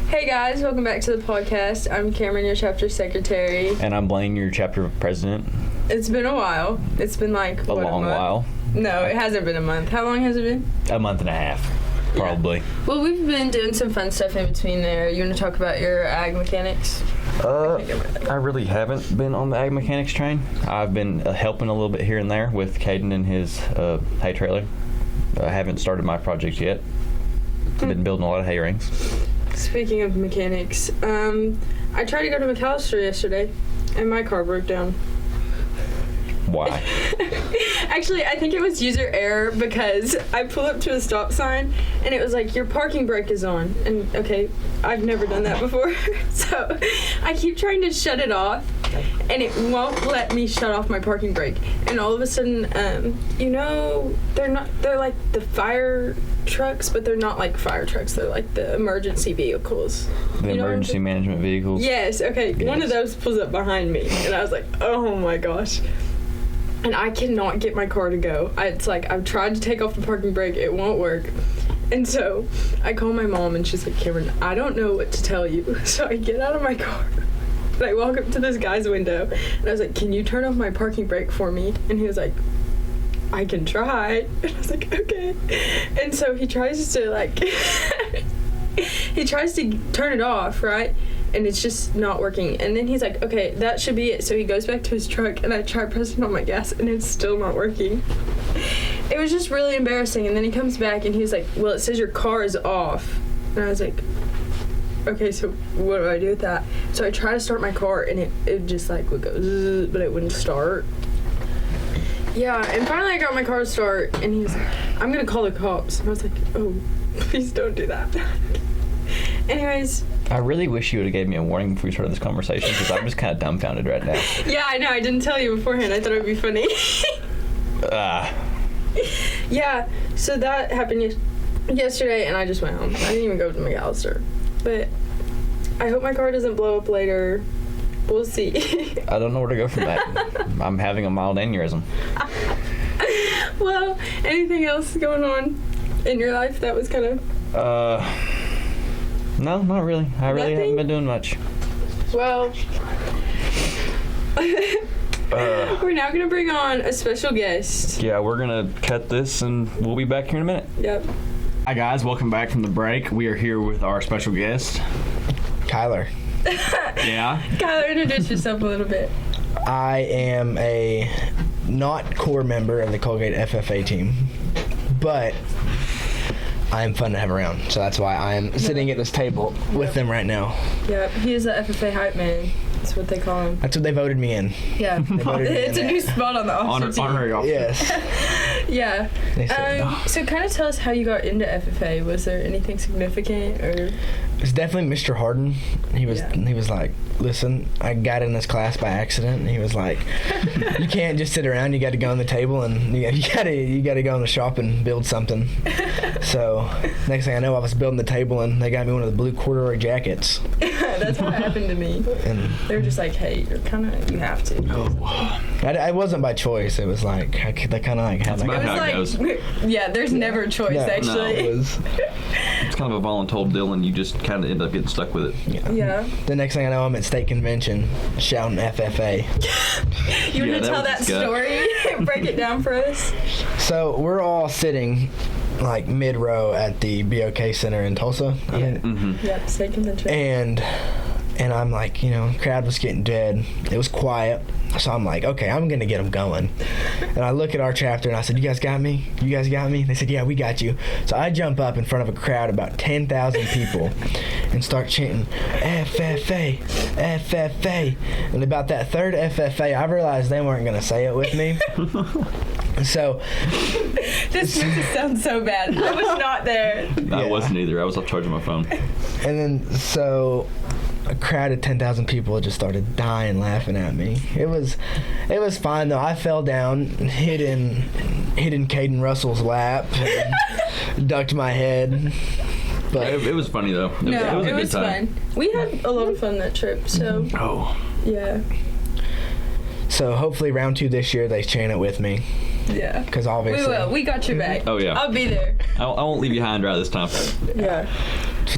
Hey guys, welcome back to the podcast. I'm Kamryn, your chapter secretary. And I'm Blaine, your chapter president. It's been a while. It's been like a long while. No, it hasn't been a month. How long has it been? A month and a half, probably. Yeah. Well, we've been doing some fun stuff in between there. You want to talk about your ag mechanics? I really haven't been on the ag mechanics train. I've been helping a little bit here and there with Caden and his hay trailer. I haven't started my project yet. Been building a lot of hay rings. Speaking of mechanics, I tried to go to McAllister yesterday, and my car broke down. Why? Actually, I think it was user error because I pulled up to a stop sign, and it was like, your parking brake is on. And, okay, I've never done that before. So I keep trying to shut it off, and it won't let me shut off my parking brake. And all of a sudden, they're like the fire trucks, but they're not like fire trucks. They're like the emergency vehicles. The emergency management vehicles? Yes, okay. Yes. One of those pulls up behind me, and I was like, oh my gosh. And I cannot get my car to go. It's like, I've tried to take off the parking brake, it won't work. And so I call my mom, and she's like, Kamryn, I don't know what to tell you. So I get out of my car, and I walk up to this guy's window, and I was like, can you turn off my parking brake for me? And he was like, I can try. And I was like, okay. And so he tries to turn it off, right? And it's just not working. And then he's like, okay, that should be it. So he goes back to his truck, and I try pressing on my gas, and it's still not working. It was just really embarrassing. And then he comes back, and he's like, well, it says your car is off. And I was like, okay, so what do I do with that? So I try to start my car, and it just like would go zzz, but it wouldn't start. Yeah, and finally I got my car to start, and he was like, I'm gonna call the cops. And I was like, oh, please don't do that. Anyways. I really wish you would have gave me a warning before we started this conversation, because I'm just kind of dumbfounded right now. Yeah, I know. I didn't tell you beforehand. I thought it would be funny. Yeah, so that happened yesterday, and I just went home. I didn't even go to McAllister. But I hope my car doesn't blow up later. We'll see. I don't know where to go from that. I'm having a mild aneurysm. Well, anything else going on in your life that was kind of... No, not really. I really haven't been doing much. Well, we're now going to bring on a special guest. Yeah, we're going to cut this, and we'll be back here in a minute. Yep. Hi, guys. Welcome back from the break. We are here with our special guest, Kyler. Yeah? Kyler, introduce yourself a little bit. I am a not core member of the Colgate FFA team, but I am fun to have around, so that's why I am sitting at this table with them right now. Yep, he is the FFA hype man. That's what they call him. That's what they voted me in. Yeah, it's a new spot on the officer team. Honorary officer. Yes. Yeah. So kind of tell us how you got into FFA. Was there anything significant, or? It's definitely Mr. Harden. He was like, listen, I got in this class by accident, and he was like, you can't just sit around. You got to go on the table, and you got to go in the shop and build something. So next thing I know, I was building the table, and they got me one of the blue corduroy jackets. That's what happened to me. And they're just like, hey, you have to. Oh. I wasn't by choice. It was like they kind of like had like. How it goes. Yeah, there's never a choice actually. No, it's kind of a voluntold deal, and you just kind of end up getting stuck with it. Yeah. The next thing I know, I'm at state convention shouting FFA. You want to tell that story? Break it down for us. So we're all sitting like mid-row at the BOK Center in Tulsa. Yep, state convention. And I'm like, crowd was getting dead. It was quiet. So I'm like, okay, I'm going to get them going. And I look at our chapter, and I said, you guys got me? You guys got me? They said, yeah, we got you. So I jump up in front of a crowd, about 10,000 people, and start chanting, FFA, FFA. And about that third FFA, I realized they weren't going to say it with me. So this makes it sound so bad. I was not there. I wasn't either. I was off charging my phone. And then so a crowd of 10,000 people just started dying laughing at me. It was fine though. I fell down, hid in Caden Russell's lap, and ducked my head. But it was funny though. It was fun. We had a lot of fun that trip. So yeah. So hopefully round 2 this year they chant it with me. Yeah. Because obviously we will. We got your back. Oh yeah. I'll be there. I won't leave you high and dry this time. Yeah.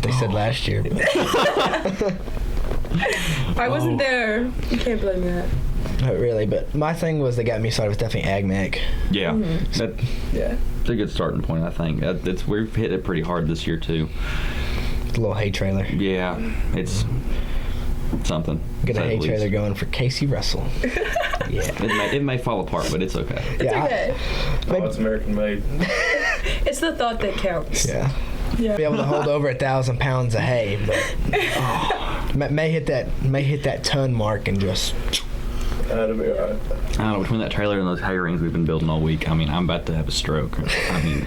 what they said last year. But I wasn't there. You can't blame me that. not really. But my thing was that got me started was definitely Ag Mech. Yeah. Yeah. It's a good starting point, I think. We've hit it pretty hard this year, too. The little hay trailer. Yeah, it's something. Get a hay trailer going for Caden Russell. Yeah. It may fall apart, but it's okay. It's okay. It's American made. It's the thought that counts. Yeah. Yeah. Be able to hold over 1,000 pounds of hay, but may hit that ton mark and just. That'll be alright. I don't know, between that trailer and those hay rings we've been building all week, I mean, I'm about to have a stroke. I mean,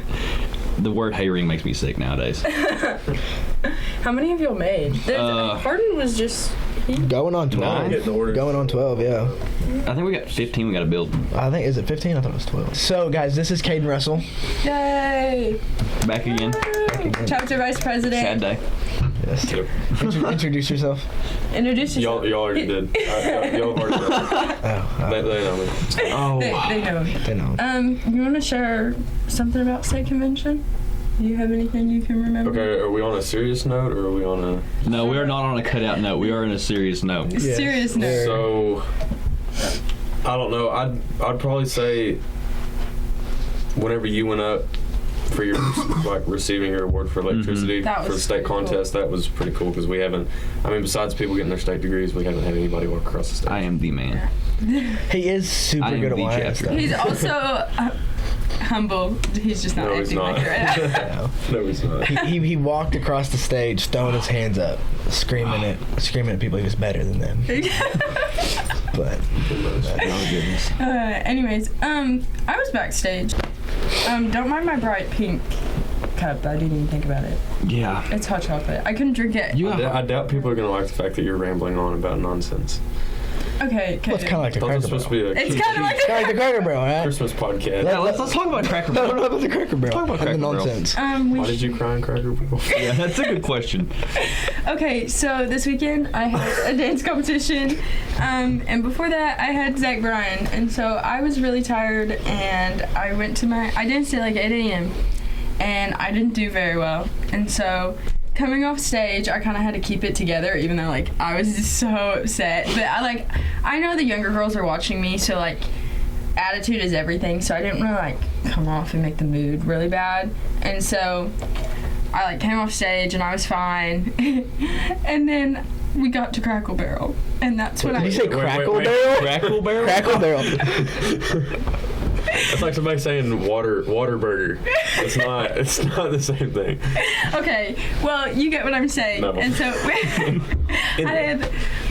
the word hay ring makes me sick nowadays. How many have y'all made? Harden was just... Going on 12. Getting orders. Going on 12, yeah. I think we got 15 we got to build. I think, is it 15? I thought it was 12. So, guys, this is Caden Russell. Yay! Back again. Chapter Vice President. Sad day. Yes. Yep. Introduce yourself. Introduce yourself. Y'all already did. Y'all have already done. They know me. Oh. They know. They know. You want to share something about state convention? Do you have anything you can remember? Okay, are we on a serious note or are we on a... No, we are not on a cutout note. We are on a serious note. Yes. Serious note. So, I don't know. I'd probably say whenever you went up for your like receiving your award for electricity That for the was state pretty cool. contest, that was pretty cool because we haven't. I mean, besides people getting their state degrees, we haven't had anybody walk across the stage. I am the man. He is super I am good at the wine chapter. stuff. He's also humble. He's just not No, he's acting not. like it right now. No, he's not. He walked across the stage, throwing his hands up, screaming at people he was better than them. But Oh, goodness. Anyways, I was backstage. Don't mind my bright pink cup. I didn't even think about it. Yeah. It's hot chocolate. I couldn't drink it. I doubt people are gonna like the fact that you're rambling on about nonsense. Okay. well, it's kind of like the I thought Cracker this was supposed Barrel. to be a It's cute kind of like Kind of like the Cracker Barrel, right? Christmas podcast. Yeah, let's talk about Cracker I Barrel. don't know about the Cracker Barrel. Talk about and the Cracker Barrel. nonsense. we Why did you cry in Cracker Barrel? Yeah, that's a good question. Okay, so this weekend I had a dance competition, and before that I had Zach Bryan, and so I was really tired, and I danced at like 8 a.m. and I didn't do very well, and so coming off stage I kind of had to keep it together, even though like I was just so upset, but I know the younger girls are watching me, so like attitude is everything, so I didn't really like come off and make the mood really bad, and so I like came off stage and I was fine. And then we got to Crackle Barrel, and that's when Did I you say wait, Crackle wait. Barrel? Crackle Barrel? Crackle Barrel. It's like somebody saying water burger. It's not the same thing. Okay, well, you get what I'm saying. No. And so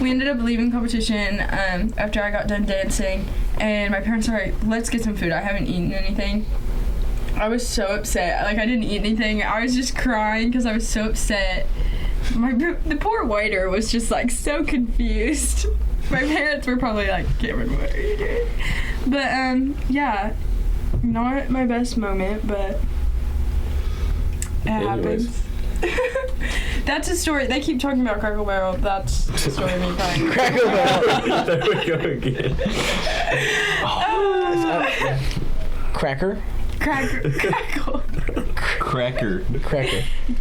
we ended up leaving competition after I got done dancing, and my parents were like, let's get some food. I haven't eaten anything. I was so upset. Like, I didn't eat anything. I was just crying because I was so upset. The poor waiter was just like so confused. My parents were probably like, Cameron, what are you doing? But yeah, not my best moment, but it Anyways. happens. That's a story. They keep talking about Crackle Barrel. That's the story of me crying. Crackle Barrel. There we go again. Cracker? Crackle.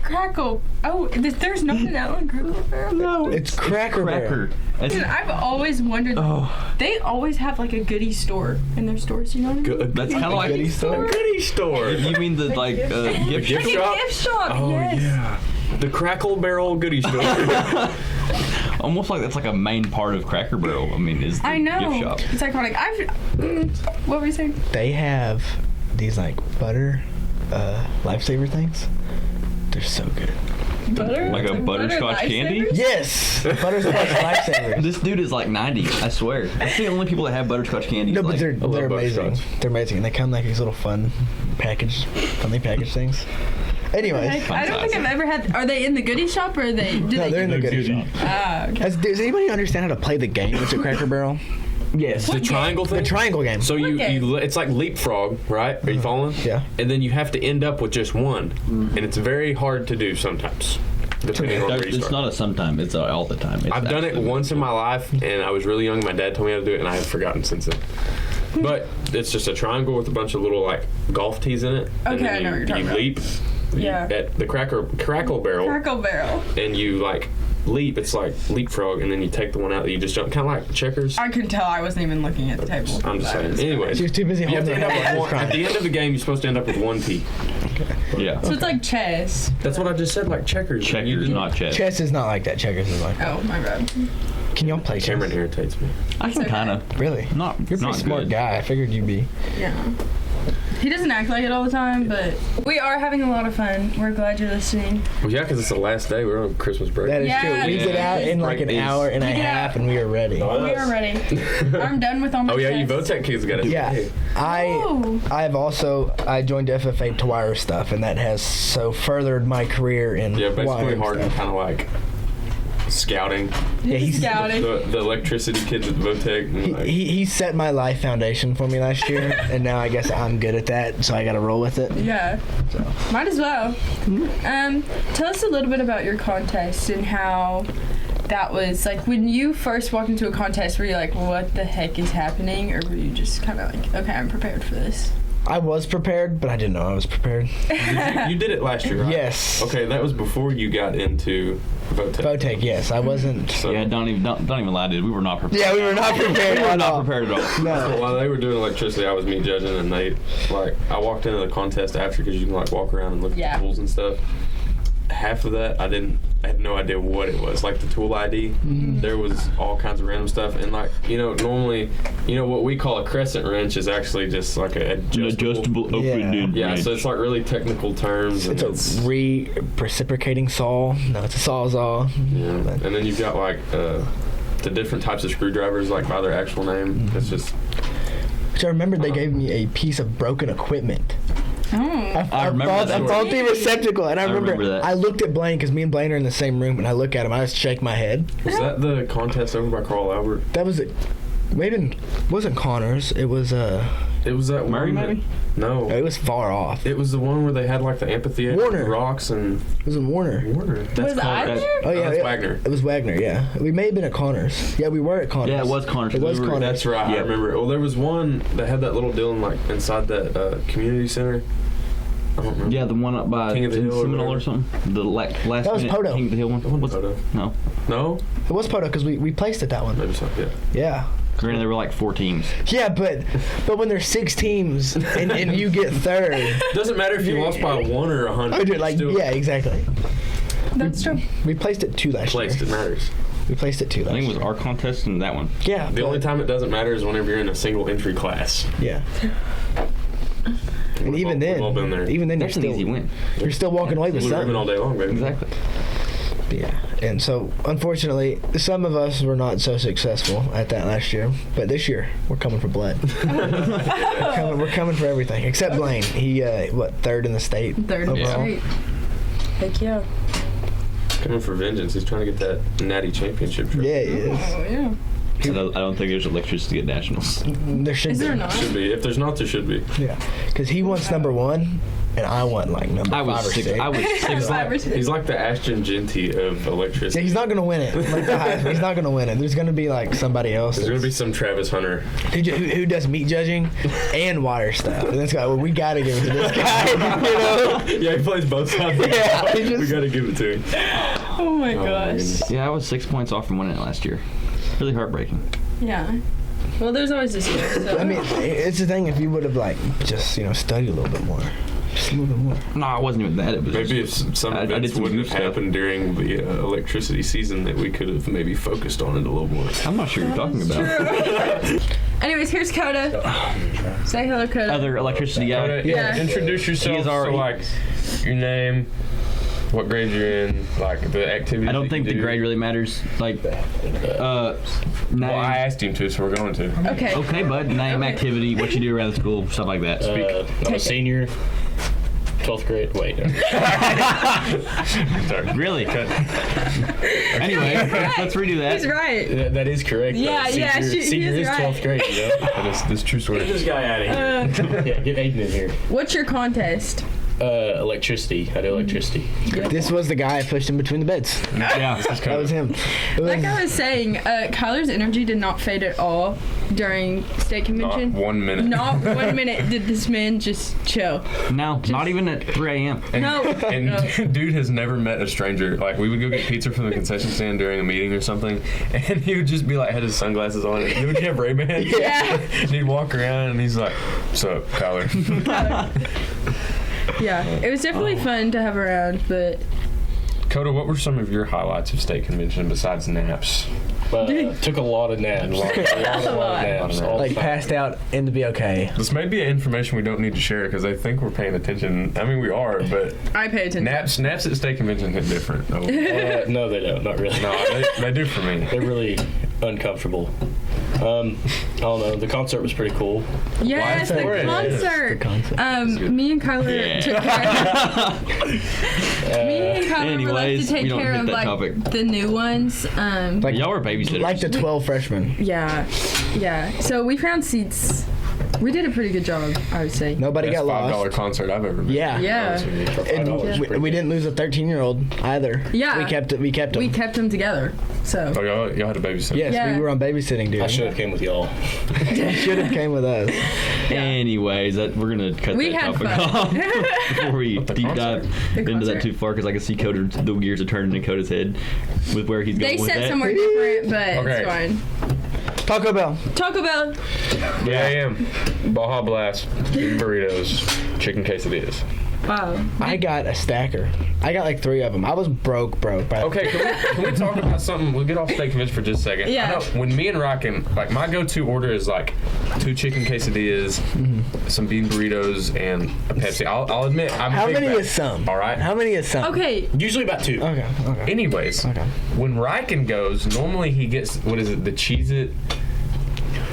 Crackle. Oh, there's nothing else in Crackle Barrel? No, it's Cracker Barrel. Cracker. Dude, I've always wondered. They always have like a goodie store in their stores. You know what I mean? That's kind of like Goodie store? Goodie store. You mean the like gift gift Like shop? a gift shop. Oh yes. yeah, the Crackle Barrel Goodie store. Almost like that's like a main part of Cracker Barrel. I mean, is the I know. gift shop. It's iconic. What were you saying? They have these like butter lifesaver things. They're so good. Butter? Like a butterscotch candy? lifesavers? Yes, butterscotch lifesavers. This dude is like 90, I swear. That's the only people that have butterscotch candy. No, but like, they're love amazing. butterscotch. They're amazing, and they come like these little funny package things. Anyway, I don't think I've ever had. Are they in the goodie shop or are they? no, they're in the goodie shop. Ah, okay. Does anybody understand how to play the game that's at Cracker Barrel? yes. The triangle thing. The triangle game. So you Okay. it's like leapfrog, right? Are you following? Yeah. And then you have to end up with just one, and it's very hard to do sometimes, depending on where you It's start. not a sometime. It's all the time. It's I've done it absolutely- once in my life, and I was really young. My dad told me how to do it, and I have forgotten since then. But it's just a triangle with a bunch of little like golf tees in it. and Okay, then I know what you're talking you about. leap, Yeah. At the crackle barrel, Crackle Barrel. and you like leap. It's like leapfrog, and then you take the one out that you just jump, kind of like checkers. I can tell I wasn't even looking at the table. I'm just saying. Anyways, She was too busy you have to holding end her up head. with one, at the end of the game, you're supposed to end up with one T. Yeah. So it's like chess. That's what I just said, like checkers. Checkers, not chess. Chess is not like that. Checkers is like that. Oh, my bad. Can y'all play chess? Kamryn irritates me. I can okay. kind of. Really? Not. You're a not pretty smart good. guy. I figured you'd be. Yeah. He doesn't act like it all the time, but we are having a lot of fun. We're glad you're listening. Well, yeah, because it's the last day. We're on Christmas break. That is Yeah. true. We get out in like an Break these. hour and a We get half, out. and we are ready. We are ready. I'm done with all my Oh yeah, you tests. Votech kids got it. Yeah, Oh. I joined FFA to wire stuff, and that has so furthered my career in Yeah, basically wiring Harden stuff. kind of like scouting Yeah, he's Scouting. the electricity kids at Votech. And like, he set my life foundation for me last year, and now I guess I'm good at that, so I got to roll with it. Yeah. So. Might as well. Tell us a little bit about your contest and how that was. Like, when you first walked into a contest, were you like, what the heck is happening? Or were you just kind of like, okay, I'm prepared for this? I was prepared, but I didn't know I was prepared. you did it last year, right? Yes. Okay, that was before you got into Votech. Votech, yes. I wasn't. So, Yeah, don't even lie, dude. We were not prepared. Yeah, we were not prepared We were at not all. prepared at all. so No. while they were doing electricity, I was meat judging, and they like I walked into the contest after because you can like walk around and look Yeah. at the tools and stuff. Half of that I had no idea what it was. Like the tool ID, there was all kinds of random stuff, and like normally, what we call a crescent wrench is actually just like a An adjustable open-ended Yeah, wrench. so it's like really technical terms. It's and a reciprocating saw. No, it's a sawzall. yeah. But- And then you've got like the different types of screwdrivers, like by their actual name. It's just Which I remember they gave me a piece of broken equipment. Oh. I remember that A story. faulty receptacle. And I remember that. I looked at Blaine, because me and Blaine are in the same room, and I look at him, I just shake my head. was that the contest over by Carl Albert? That was it. Wasn't Connors. It was It was that Murray, one that- maybe? No. it was far off. It was the one where they had like the amphitheater, Warner. rocks, and It was in Warner. Warner. Was I called- there? Oh yeah, that's yeah. Wagner. It was Wagner. Yeah, we may have been at Connors. Yeah, we were at Connors. Yeah, it was Connors. It was We were- Connors. That's right. Yeah. I remember. Well, there was one that had that little deal in like inside that community center. I don't remember. Yeah, the one up by King of the Hill or Seminole or whatever. something. The last That was minute Poto. King of the Hill one. That wasn't What's- Poto. No. No, It was Poto because we placed at that one. maybe so. Yeah. Yeah. Granted, there were like 4 teams. Yeah, but when there's 6 teams and you get third, Doesn't matter if you lost by 1 or 100. yeah, exactly. That's true. We placed it 2 last Placed. year. It matters. We placed it 2 I last think it was year. our contest and that one. Yeah. The only time it doesn't matter is whenever you're in a single entry class. Yeah. And We've even all been there. then, you're That's an still easy win. you're still walking away with Blue ribbon all something. day long, baby. Exactly. Yeah. And so, unfortunately, some of us were not so successful at that last year. But this year, we're coming for blood. We're coming for everything except Blaine. He 3rd in the state. Third in the overall. street. Heck yeah. Coming for vengeance. He's trying to get that natty championship trip. Yeah, he is. Oh, yeah. I don't think there's electricity at nationals. There should Is be. there not? Should be. If there's not, there should be. Yeah, because he wants number 1, and I want like number 5 or 6. I was 6. Five or six. He's like the Ashton Genty of Yeah, electricity. he's not gonna win it. Like the Heisman. He's not gonna win it. There's gonna be like somebody else There's gonna be some Travis Hunter. who does meat judging and wire stuff. And this guy, well, we gotta give it to this guy. You know? Yeah, he plays both sides. Yeah, he we just- gotta give it to him. Oh my my gosh. goodness. Yeah, I was 6 points off from winning it last year. Really heartbreaking. Yeah. Well, there's always this year. So. I mean, it's the thing. If you would have like just studied a little bit more, just a little bit more. No, it wasn't even that. It was Maybe if some I did events some wouldn't good have stuff. happened during the electricity season, that we could have maybe focused on it a little more. I'm not sure what you're talking about. Anyways, here's Koda. Say hello, Koda. Other electricity guy. Yeah. Introduce yourself. He is our- so, like, your name, what grade you're in, like the activities. I don't that think you the do. grade really matters. Like, Well, I asked him to, so we're going to. Okay. okay, bud. Name, Okay. activity, what you do around the school, stuff like that. I'm Take a it. senior, 12th grade. Wait. Sorry. Really? Anyway, let's redo that. He's right. That is correct. Yeah, though. yeah, Senior, he senior is is right. 12th grade, you know? This true story. Get this guy out of here. Yeah, get Aiden in here. What's your contest? Electricity. I do electricity. This was the guy I pushed in between the beds. Yeah, That was him. It was- Like I was saying, Kyler's energy did not fade at all during state convention. Not 1 minute. Not 1 minute did this man just chill. no, not even at 3 a.m. No. And No. dude has never met a stranger. Like, we would go get pizza from the concession stand during a meeting or something, and he would just be like, had his sunglasses on. And would he have Ray-Bans? Yeah. And he'd walk around, and he's like, "What's up, Kyler?" Yeah, it was definitely fun to have around, but Koda, what were some of your highlights of state convention besides naps? Took a lot of naps. A lot of naps. all like the time. passed out and to be okay. This may be information we don't need to share because I think we're paying attention. I mean, we are, but I pay attention. naps at state convention hit different. Oh, No, they don't. Not really. no, they do for me. They're really uncomfortable. I don't know. The concert was pretty cool. Yes, the for it. concert. The concert. Me and Kyler took care of. Me and Kyler were left Anyways, to take we don't care hit of that like topic. the new ones. Like- Y'all were babysitters. Like the 12 freshmen. Yeah. So we found seats. We did a pretty good job, I would say. Nobody Best got $5 lost. concert I've ever been. Yeah. Yeah. For And $5, we didn't lose a 13-year-old either. Yeah. We kept him. We kept them together. So. Oh, y'all had a babysitter. Yes, Yeah. we were on babysitting duty. I should have came with y'all. You should have came with us. Anyways, we're gonna cut We that had topic fun. off before we the deep concert? dive The into concert. that too far, because I can see the gears are turning in Coda's head with where he's going They with said that. somewhere different, but Okay. it's fine. Taco Bell. Taco Bell. Yeah, I am. Baja Blast, burritos, chicken quesadillas. Wow. I got a stacker. I got like 3 of them. I was broke. But Okay, can we talk about something? We'll get off state convention for just a second. Yeah. I know when me and Rockin', like my go-to order is like 2 chicken quesadillas, some bean burritos, and a Pepsi. I'll admit, I'm How a big many fan. is some? All right. How many is some? Okay. Usually about 2. Okay. Anyways, Okay. when Rockin' goes, normally he gets, what is it, the Cheez-It?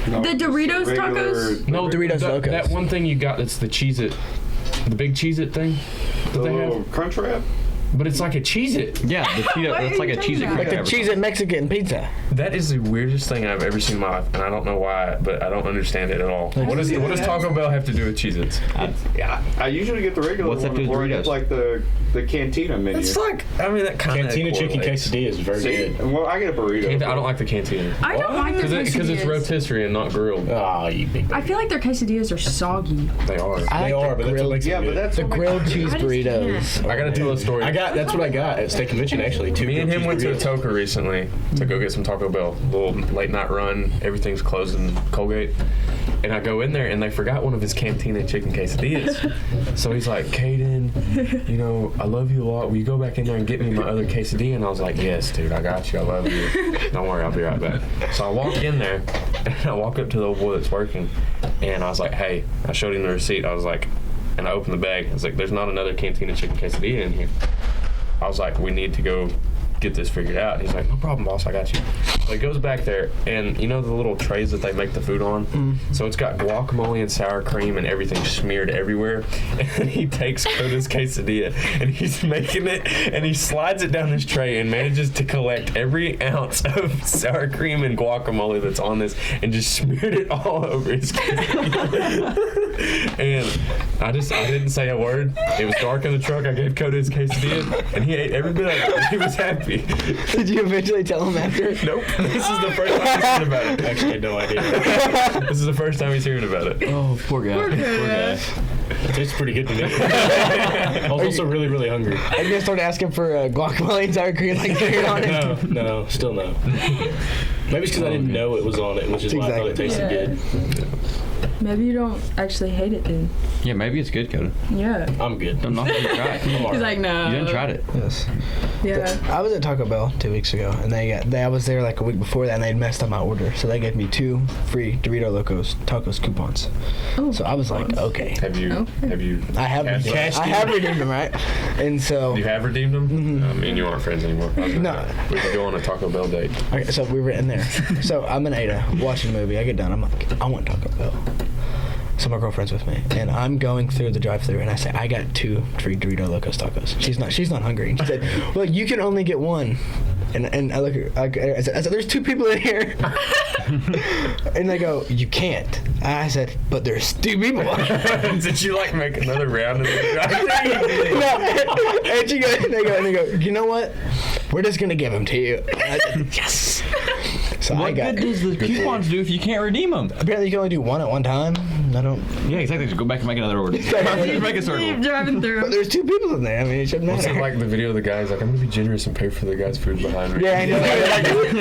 The Doritos tacos? No, Doritos Locos. That one thing you got that's the Cheez-It, the big Cheez-It thing that they have. Crunch Wrap? But it's like a Cheez-It. Yeah, the Cheeto, What that's are like you a talking Cheez-It about? quick Like the cheese and Mexican pizza. That is the weirdest thing I've ever seen in my life, and I don't know why, but I don't understand it at all. What does Taco Bell have to do with Cheez-Its? Yeah. I usually get the regular What's that one do with before I Doritos? get like the Cantina menu. It's like, I mean, that kind of Cantina chicken quesadilla is very good. Well, I get a burrito. I don't like the Cantina. I don't like their Because it's quesadillas. rotisserie and not grilled. Ah, you big. I feel like their quesadillas are soggy. They are. They are, but that's what makes Yeah, them but good. that's The what grilled cheese I just burritos. I gotta tell a story. That's what I got at state convention actually. 2 Me and grilled him went to cheese a Toca recently to go get some Taco Bell. Little late night run. Everything's closed in Colgate. And I go in there and they forgot one of his Cantina chicken quesadillas. So he's like, Caden, you know, I love you a lot. Will you go back in there and get me my other quesadilla? And I was like, yes, dude, I got you. I love you. Don't worry, I'll be right back. So I walk in there and I walk up to the old boy that's working. And I was like, hey, I showed him the receipt. I was like, and I opened the bag. I was like, there's not another Cantina chicken quesadilla in here. I was like, we need to go get this figured out. And he's like, no problem, boss, I got you. So he goes back there, and you know the little trays that they make the food on? So it's got guacamole and sour cream and everything smeared everywhere. And he takes Koda's quesadilla, and he's making it, and he slides it down this tray and manages to collect every ounce of sour cream and guacamole that's on this and just smeared it all over his quesadilla. And I didn't say a word. It was dark in the truck. I gave Koda his quesadilla, and he ate every bit of it. He was happy. Did you eventually tell him after? Nope. This is the first time he's hearing about it. Actually, I had no idea. This is the first time he's hearing about it. Oh, poor guy. Poor guy. It tastes pretty good to me. I was also really, really hungry. Are you gonna start asking for guacamole and sour cream like they're on it? No, still no. Maybe it's because I didn't know it was on it, which is why I thought it tasted Yeah. good. Maybe you don't actually hate it then. Yeah, maybe it's good, Coda. Yeah. I'm good. Don't knock it. Try it. He's like, no. You didn't try it. Yes. Yeah. I was at Taco Bell 2 weeks ago, and I was there like a week before that, and they'd messed up my order, so they gave me 2 free Dorito Locos Tacos coupons. Oh, So I was like, okay, Have you I have Cashed I in? have redeemed them, right? And so you have redeemed them? I mean, you aren't friends anymore. No. We could go on a Taco Bell date. okay, so we were in there. So I'm in Ada watching a movie. I get done. I'm like, I want Taco Bell. So my girlfriend's with me, and I'm going through the drive-thru, and I say, I got 2 free Dorito Locos tacos. She's not hungry. And she said, well, you can only get 1. And I look at, I said, there's 2 people in here. And they go, you can't. I said, but there's 2 people. Did you like make another round of it? No. And she goes, and they go, you know what? We're just gonna give them to you. And I said, yes. So What good does the coupons do if you can't redeem them? Apparently, you can only do 1 at one time. I don't. Yeah, exactly. Just go back and make another order. Just make a circle. Keep driving through. But there's 2 people in there. I mean, it shouldn't What's matter. it like the video of the guy's like, I'm gonna be generous and pay for the guy's food behind me. Yeah, I know.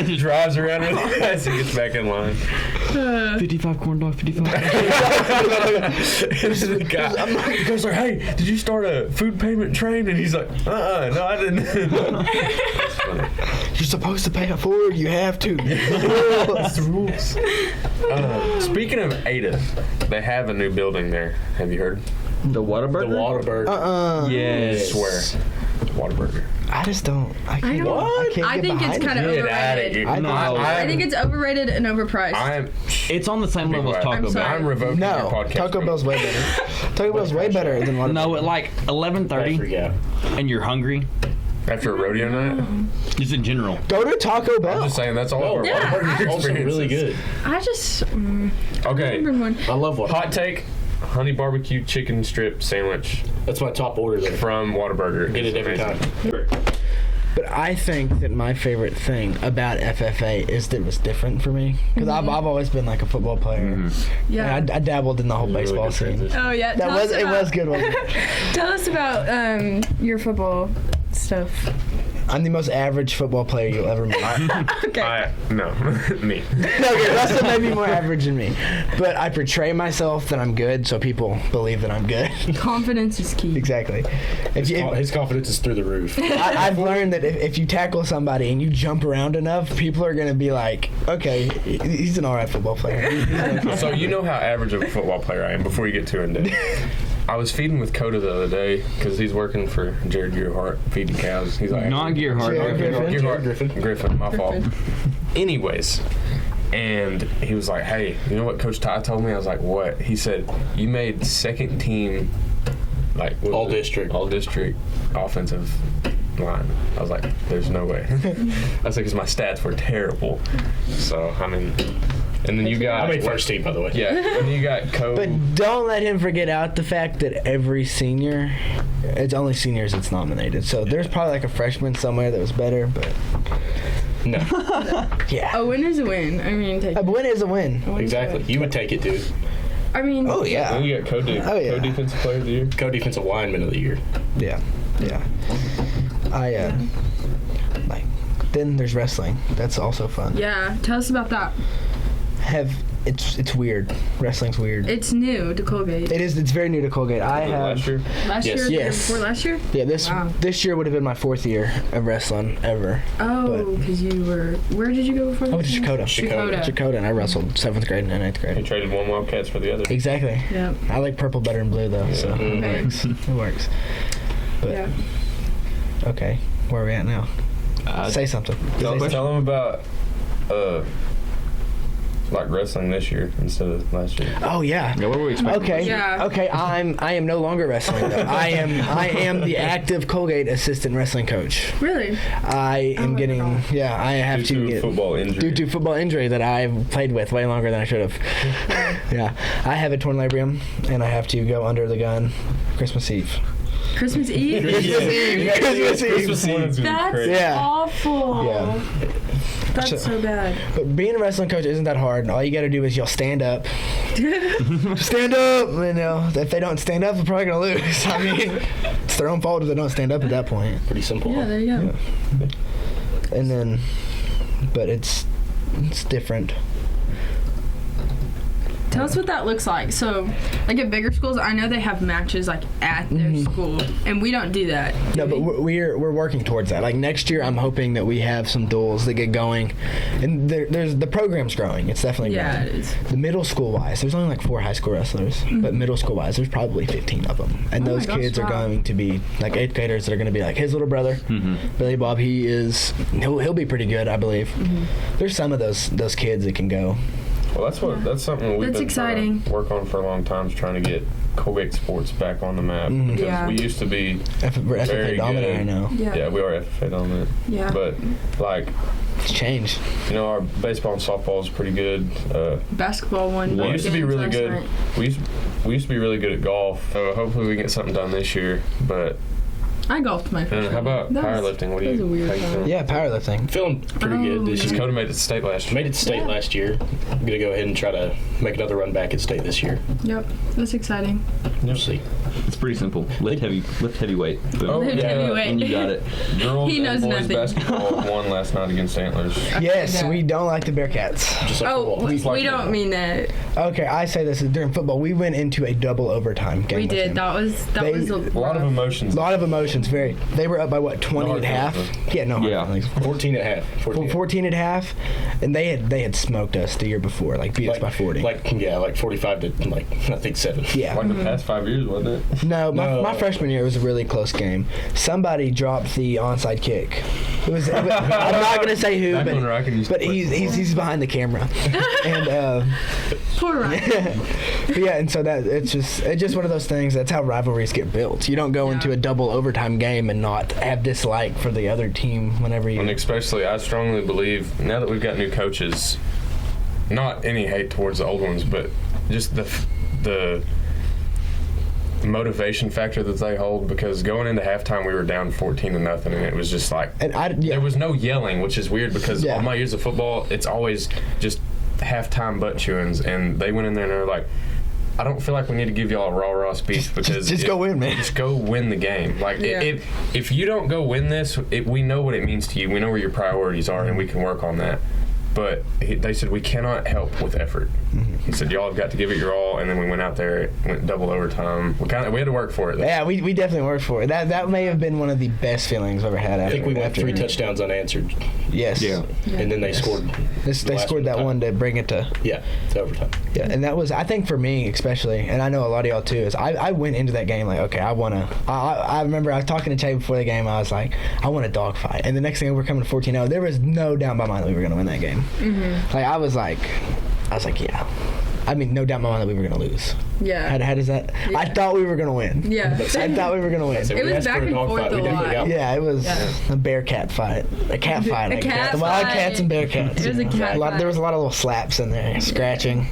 He drives around with the guys and gets back in line. 55 corn dog, 55. The guy's like, hey, did you start a food payment train? And he's like, no, I didn't. That's funny. You're supposed to pay it forward. You have to. That's the rules. Speaking of Ada, they have a new building there. Have you heard? The Whataburger? The Whataburger. Yes. I swear. Whataburger. I just don't. I can't. don't- can't I get think it's behind kind it. of Get outta overrated. here. No. I think it's overrated and overpriced. It's on the same level as Taco I'm Bell. sorry. I'm revoking your No, podcast. Taco Bell's way better. Taco Bell's way better than Whataburger. No, at like 11:30 Yeah. and you're hungry, After a rodeo night? just in general. Go to Taco Bell. I'm just saying that's all of our Yeah. Whataburger Also really experiences. good. I just Okay, remember one. I love Whataburger. hot take, honey barbecue chicken strip sandwich That's my top order there. from Whataburger. Get it every time. But I think that my favorite thing about FFA is that it was different for me because I've always been like a football player. Yeah. And I dabbled in the whole baseball scene. Oh yeah. That was it was good, wasn't it? Tell us about your football stuff. I'm the most average football player you'll ever meet. Okay. No, me. Okay, Russell may be more average than me, but I portray myself that I'm good, so people believe that I'm good. Confidence is key. Exactly. If you, His confidence is through the roof. I've learned that if you tackle somebody and you jump around enough, people are going to be like, okay, he's an all right football player. He's okay. So you know how average of a football player I am before you get too in depth. I was feeding with Koda the other day because he's working for Jared Gearhart feeding cows. He's like, Not Gearhart. Jared Griffin, my fault. Anyways, and he was like, hey, you know what Coach Ty told me? I was like, what? He said, you made second team, like, what All was it? district. All district offensive line. I was like, there's no way. I was like, because my stats were terrible. So, I mean, and then you got. I made first team, by the way. Yeah, and then you got Code. But don't let him forget out the fact that every senior, it's only seniors that's nominated. So there's probably like a freshman somewhere that was better, but No. yeah. A win is a win. I mean, take A win is a win. a win is a Exactly. win. You would take it, dude. I mean, Oh Then yeah. you got Code. Oh, yeah. Co-defensive player of the year. Co-defensive lineman of the year. Yeah. Yeah. Like, then there's wrestling. That's also fun. yeah. Tell us about that. It's weird. Wrestling's weird. It's new to Colgate. It's very new to Colgate. I Was it have last year? Last Yes. year, the year Yes. before last year. Yeah, Wow. this year would have been my 4th year of wrestling ever. Oh, because you were. Where did you go before? I went to that? Dakota. Dakota, and I wrestled 7th grade and 9th He grade. traded one Wildcats for the other. Exactly. Yep. I like purple better than blue though, so Mhm. it works. It works. But Yeah. okay, where are we at now? Say something. Tell him about like wrestling this year instead of last year. Oh yeah. Yeah, what were we expecting? Okay. Yeah. Okay. I am no longer wrestling though. I am the active Colgate assistant wrestling coach. Really? I am getting I have Due to to get football injury. due to football injury that I've played with way longer than I should have. Yeah. I have a torn labrum and I have to go under the gun Christmas Eve. Christmas Eve? Christmas Eve. Christmas Eve. Christmas Eve. That's Yeah. awful. Yeah. That's so bad. But being a wrestling coach isn't that hard. All you got to do is you'll stand up. Stand up. You know, if they don't stand up, they're probably gonna lose. I mean, it's their own fault if they don't stand up at that point. Pretty simple. Yeah, there you go. And then, but it's different. Tell us what that looks like. So, like at bigger schools, I know they have matches like at their school, and we don't do that. No, but we're working towards that. Like next year, I'm hoping that we have some duels that get going, and there's the program's growing. It's definitely Yeah, growing. it is. The middle school wise, there's only like 4 high school wrestlers, but middle school wise, there's probably 15 of them, and Oh my those gosh, kids are wow. going to be like 8th graders that are going to be like his little brother, Billy Bob. He'll be pretty good, I believe. There's some of those kids that can go. Well, that's something we've That's been trying exciting. to work on for a long time, is trying to get Colgate sports back on the map. Because Yeah. we used to be FFA very dominant good. right now. Yeah, we are FFA dominant. Yeah. But, like, It's changed. you know, our baseball and softball is pretty good. Basketball won. We both used to be games really last good. night. We used to be really good at golf. Hopefully we can get something done this year. But I golfed my first. how about That was- powerlifting? What do that was you? a weird how you time. feeling? Yeah, powerlifting. Feeling pretty good this Because year. Koda made it to state last year. Made it to state last year. I'm gonna go ahead and try to make another run back at state this year. Yep, that's exciting. We'll see. It's pretty simple. Lift heavy weight. Boom. Oh, Lift yeah. heavy weight. And you got it. Girls He knows and boys nothing. basketball won last night against Antlers. Yes, Yeah. we don't like the Bearcats. Just like Oh, football. we don't mean that. Okay, I say this during football. We went into a double overtime game. We with did. them. That was They- a A lot of A emotions. lot of emotions. Very. They were up by what, 20 No at hard half? feelings, Yeah, no. hard Yeah. feelings. 14 and a half. 14 at half, and they had smoked us the year before, like beat us by 40. Like 45 to I think 7. yeah. Like the past 5 years, wasn't it? No, No. my freshman year was a really close game. Somebody dropped the onside kick. I'm not gonna say who, Back when Rocket used to but play he's behind the camera, and Poor Ryan. but yeah, and so that it's just one of those things. That's how rivalries get built. You don't go into a double overtime game and not have dislike for the other team whenever you. And especially, I strongly believe, now that we've got new coaches, not any hate towards the old ones, but just the motivation factor that they hold, because going into halftime we were down 14-0, and it was just like there was no yelling, which is weird because all my years of football, it's always just halftime butt chewings, and they went in there and they were like, I don't feel like we need to give y'all a rah-rah speech because just go win, man. Just go win the game. Like if you don't go win this, we know what it means to you. We know where your priorities are, and we can work on that. But they said we cannot help with effort. He said y'all have got to give it your all, and then we went out there, went double overtime. We had to work for it. Yeah, we definitely worked for it. That may have been one of the best feelings I've ever had. I think we went after 3 touchdowns unanswered. Yes. Yeah. And then they scored. They last scored that one to bring it to. Yeah, to overtime. Yeah, and that was, I think for me especially, and I know a lot of y'all too, is I went into that game like, okay, I remember I was talking to Che before the game, I was like, I want a dogfight. And the next thing we're coming to 14-0, there was no doubt in my mind that we were going to win that game. Mm-hmm. Like, I was like, yeah. I mean, no doubt in my mind that we were going to lose. Yeah. How does that? Yeah. I thought we were going to win. Yeah. I thought we were going to win. So It we was asked back for a and dog forth fight. a We definitely lot. got one. Yeah, it was Yeah. a bear cat fight. A cat fight. A I guess. cat The wild cats fight. and bear cats. It was a cat There was a fight. lot of little slaps in there, scratching.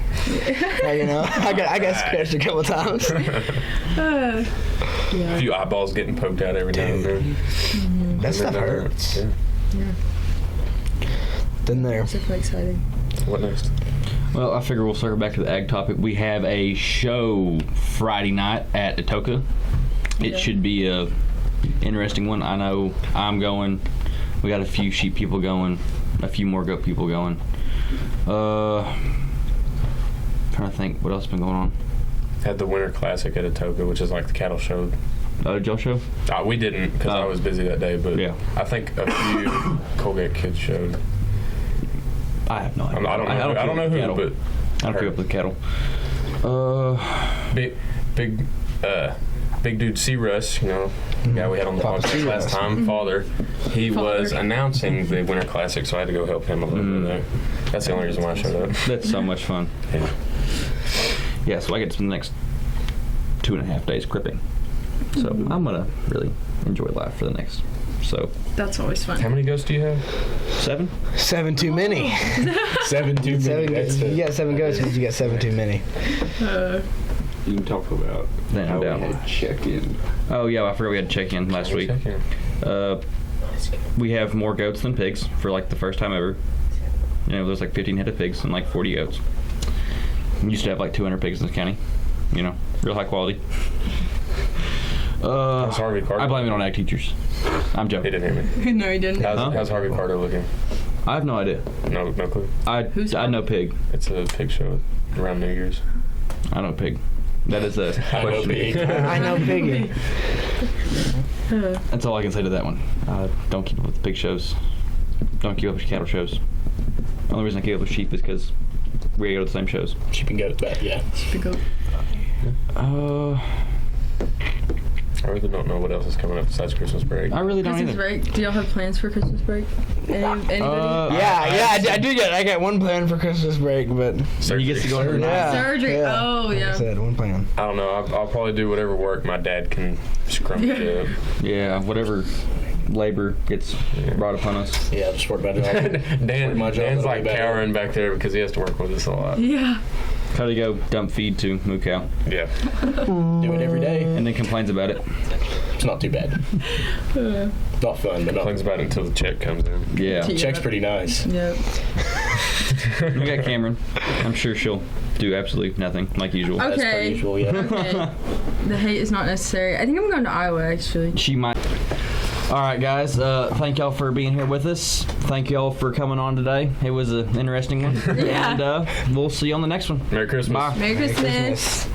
Yeah, you know, I got scratched a couple times. A few eyeballs getting poked out every now and then. That stuff hurts. Yeah. Then there. It's definitely exciting. What next? Well, I figure we'll circle back to the ag topic. We have a show Friday night at Atoka. It should be a interesting one. I know I'm going. We got a few sheep people going. A few more goat people going. Trying to think what else has been going on. Had the Winter Classic at Atoka, which is like the cattle show. Did y'all show? We didn't because I was busy that day, but Yeah. I think a few Colgate kids showed. I have no idea. I don't know who, cattle. but I don't keep up with cattle. Big dude C. Russ, you know, guy we had on the Papa C. podcast last Russ. time, Father. He was Father. announcing the Winter Classic, so I had to go help him a little bit there. That's the only reason why I showed up. That's so much fun. Yeah. Yeah, so I get to spend the next 2.5 days cripping. So I'm going to really enjoy life for the next. So That's always fun. How many goats do you have? 7? 7 too many. 7 too many. That's You it. got 7 goats because you got 7 too many. You can talk about Then how I'm we down. had check-in. Oh, yeah, I forgot we had to check in last week. Check in. We have more goats than pigs for like the first time ever. You know, there's like 15 head of pigs and like 40 goats. We used to have like 200 pigs in this county. You know, real high quality. How's Harvey Carter? I blame it on ag teachers. I'm He joking. didn't hear me. No, he didn't. How's Harvey Carter looking? I have no idea. No clue. I know pig. It's a pig show around New Year's. I know pig. That is a I know question. pig. I know piggy. That's all I can say to that one. Don't keep up with the pig shows. Don't keep up with cattle shows. The only reason I keep up with sheep is because we go to the same shows. Sheep and goat, but yeah. Speak up. I I really don't know what else is coming up besides Christmas break. I really don't Christmas either. break. Do y'all have plans for Christmas break? Anybody? I got one plan for Christmas break, but So he gets to go to yeah, Surgery. yeah. Oh, Like yeah. I said, one plan. I don't know. I'll probably do whatever work my dad can scrum up. Yeah, whatever labor gets brought upon us. Yeah, just work about it. Dan's like cowering back there because he has to work with us a lot. Yeah. How to go dump feed to moo cow, Yeah. Do it every day. and then complains about it. It's not too bad. Not fun, but not. Complains about it until the check comes in. Yeah. Check's pretty nice. Yep. We got Kamryn. I'm sure she'll do absolutely nothing like usual. Okay. As per usual, yeah. Okay. The hate is not necessary. I think I'm going to Iowa, actually. She might. All right, guys. Thank y'all for being here with us. Thank y'all for coming on today. It was an interesting one. Yeah. And we'll see you on the next one. Merry Christmas. Bye. Merry Christmas.